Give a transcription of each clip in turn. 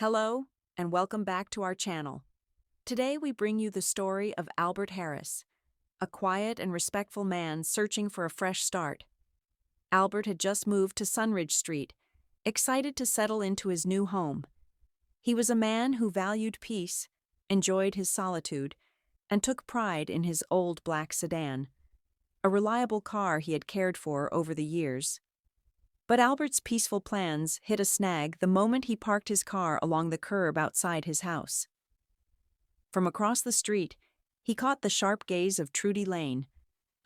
Hello, and welcome back to our channel. Today we bring you the story of Albert Harris, a quiet and respectful man searching for a fresh start. Albert had just moved to Sunridge Street, excited to settle into his new home. He was a man who valued peace, enjoyed his solitude, and took pride in his old black sedan, a reliable car he had cared for over the years. But Albert's peaceful plans hit a snag the moment he parked his car along the curb outside his house. From across the street, he caught the sharp gaze of Trudy Lane,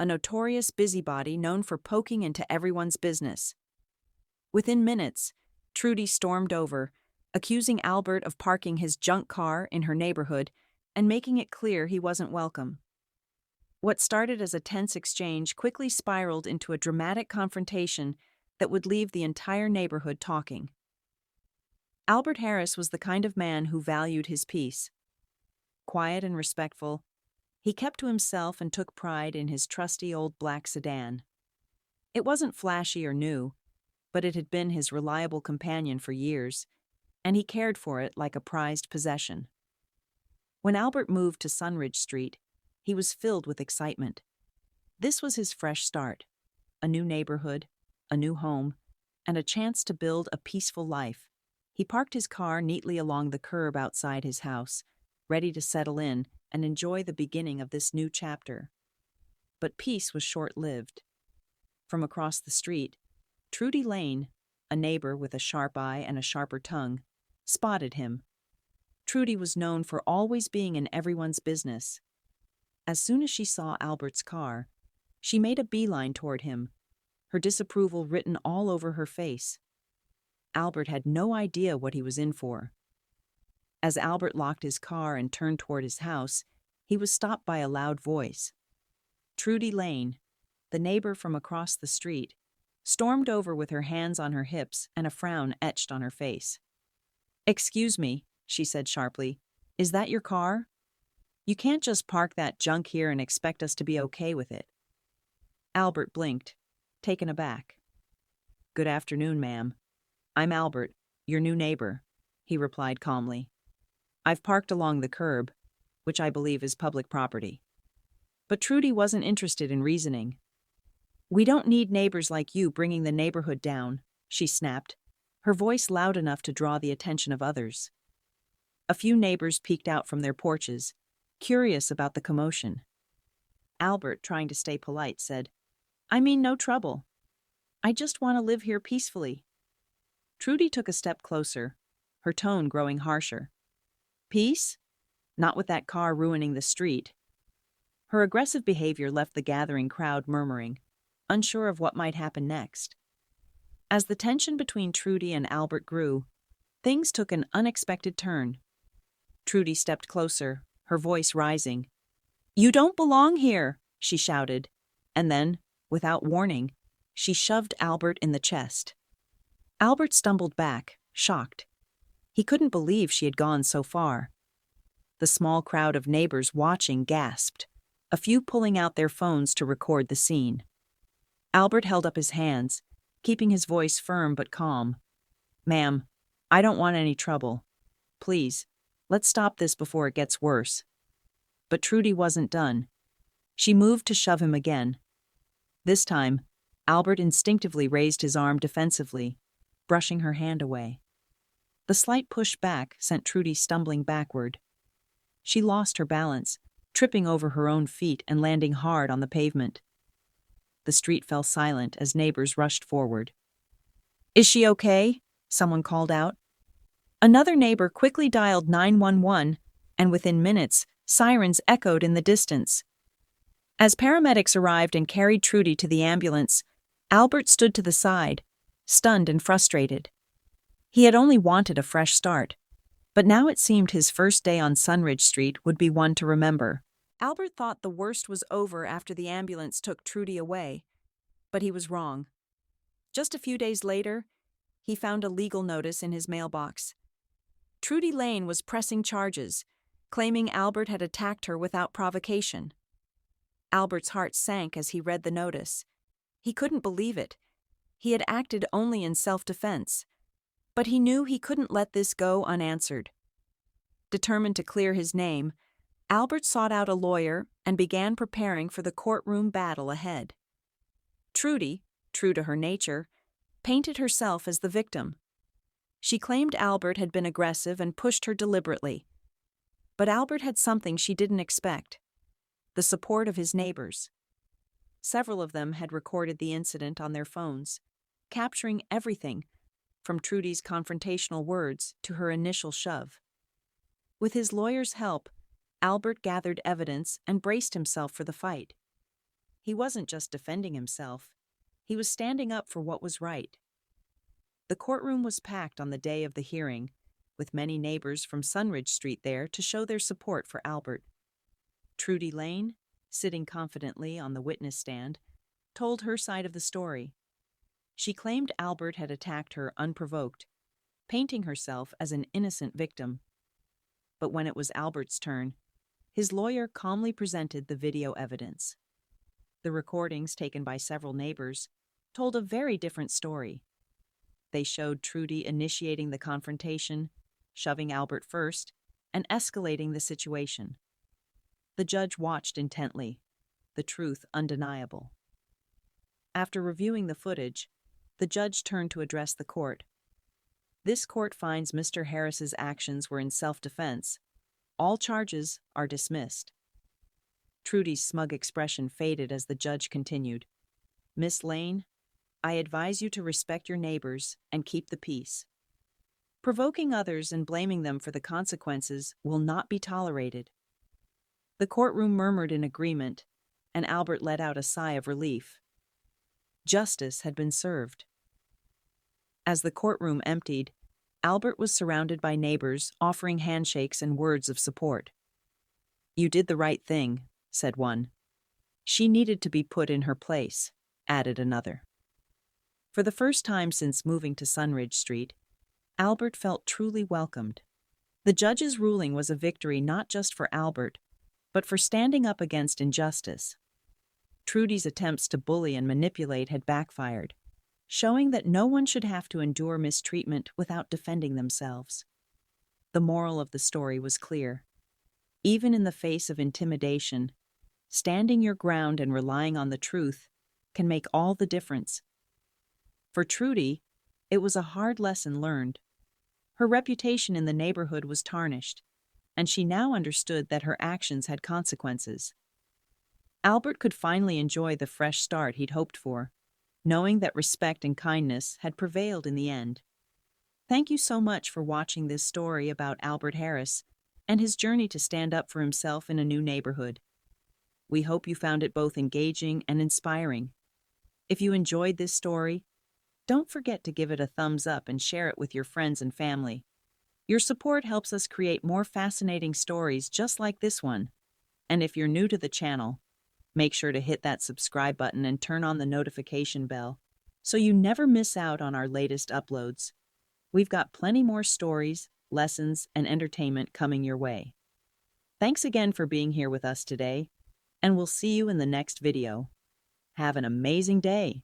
a notorious busybody known for poking into everyone's business. Within minutes, Trudy stormed over, accusing Albert of parking his junk car in her neighborhood and making it clear he wasn't welcome. What started as a tense exchange quickly spiraled into a dramatic confrontation that would leave the entire neighborhood talking. Albert Harris was the kind of man who valued his peace. Quiet and respectful, he kept to himself and took pride in his trusty old black sedan. It wasn't flashy or new, but it had been his reliable companion for years, and he cared for it like a prized possession. When Albert moved to Sunridge Street, he was filled with excitement. This was his fresh start, a new neighborhood, a new home, and a chance to build a peaceful life. He parked his car neatly along the curb outside his house, ready to settle in and enjoy the beginning of this new chapter. But peace was short-lived. From across the street, Trudy Lane, a neighbor with a sharp eye and a sharper tongue, spotted him. Trudy was known for always being in everyone's business. As soon as she saw Albert's car, she made a beeline toward him, her disapproval written all over her face. Albert had no idea what he was in for. As Albert locked his car and turned toward his house, he was stopped by a loud voice. Trudy Lane, the neighbor from across the street, stormed over with her hands on her hips and a frown etched on her face. "Excuse me," she said sharply, "is that your car? You can't just park that junk here and expect us to be okay with it." Albert blinked, taken aback. "Good afternoon, ma'am. I'm Albert, your new neighbor," he replied calmly. "I've parked along the curb, which I believe is public property." But Trudy wasn't interested in reasoning. "We don't need neighbors like you bringing the neighborhood down," she snapped, her voice loud enough to draw the attention of others. A few neighbors peeked out from their porches, curious about the commotion. Albert, trying to stay polite, said, "I mean no trouble. I just want to live here peacefully." Trudy took a step closer, her tone growing harsher. "Peace? Not with that car ruining the street." Her aggressive behavior left the gathering crowd murmuring, unsure of what might happen next. As the tension between Trudy and Albert grew, things took an unexpected turn. Trudy stepped closer, her voice rising. "You don't belong here," she shouted, and then, without warning, she shoved Albert in the chest. Albert stumbled back, shocked. He couldn't believe she had gone so far. The small crowd of neighbors watching gasped, a few pulling out their phones to record the scene. Albert held up his hands, keeping his voice firm but calm. "Ma'am, I don't want any trouble. Please, let's stop this before it gets worse." But Trudy wasn't done. She moved to shove him again. This time, Albert instinctively raised his arm defensively, brushing her hand away. The slight push back sent Trudy stumbling backward. She lost her balance, tripping over her own feet and landing hard on the pavement. The street fell silent as neighbors rushed forward. "Is she okay?" someone called out. Another neighbor quickly dialed 911, and within minutes, sirens echoed in the distance. As paramedics arrived and carried Trudy to the ambulance, Albert stood to the side, stunned and frustrated. He had only wanted a fresh start, but now it seemed his first day on Sunridge Street would be one to remember. Albert thought the worst was over after the ambulance took Trudy away, but he was wrong. Just a few days later, he found a legal notice in his mailbox. Trudy Lane was pressing charges, claiming Albert had attacked her without provocation. Albert's heart sank as he read the notice. He couldn't believe it. He had acted only in self-defense. But he knew he couldn't let this go unanswered. Determined to clear his name, Albert sought out a lawyer and began preparing for the courtroom battle ahead. Trudy, true to her nature, painted herself as the victim. She claimed Albert had been aggressive and pushed her deliberately. But Albert had something she didn't expect: the support of his neighbors. Several of them had recorded the incident on their phones, capturing everything from Trudy's confrontational words to her initial shove. With his lawyer's help, Albert gathered evidence and braced himself for the fight. He wasn't just defending himself, he was standing up for what was right. The courtroom was packed on the day of the hearing, with many neighbors from Sunridge Street there to show their support for Albert. Trudy Lane, sitting confidently on the witness stand, told her side of the story. She claimed Albert had attacked her unprovoked, painting herself as an innocent victim. But when it was Albert's turn, his lawyer calmly presented the video evidence. The recordings taken by several neighbors told a very different story. They showed Trudy initiating the confrontation, shoving Albert first, and escalating the situation. The judge watched intently, the truth undeniable. After reviewing the footage, the judge turned to address the court. This court finds Mr. Harris's actions were in self-defense. All charges are dismissed. Trudy's smug expression faded as the judge continued. Miss Lane, I advise you to respect your neighbors and keep the peace. Provoking others and blaming them for the consequences will not be tolerated. The courtroom murmured in agreement, and Albert let out a sigh of relief. Justice had been served. As the courtroom emptied, Albert was surrounded by neighbors offering handshakes and words of support. You did the right thing, said one. She needed to be put in her place, added another. For the first time since moving to Sunridge Street, Albert felt truly welcomed. The judge's ruling was a victory not just for Albert, but for standing up against injustice. Trudy's attempts to bully and manipulate had backfired, showing that no one should have to endure mistreatment without defending themselves. The moral of the story was clear. Even in the face of intimidation, standing your ground and relying on the truth can make all the difference. For Trudy, it was a hard lesson learned. Her reputation in the neighborhood was tarnished, and she now understood that her actions had consequences. Albert could finally enjoy the fresh start he'd hoped for, knowing that respect and kindness had prevailed in the end. Thank you so much for watching this story about Albert Harris and his journey to stand up for himself in a new neighborhood. We hope you found it both engaging and inspiring. If you enjoyed this story, don't forget to give it a thumbs up and share it with your friends and family. Your support helps us create more fascinating stories just like this one. And if you're new to the channel, make sure to hit that subscribe button and turn on the notification bell so you never miss out on our latest uploads. We've got plenty more stories, lessons, and entertainment coming your way. Thanks again for being here with us today, and we'll see you in the next video. Have an amazing day.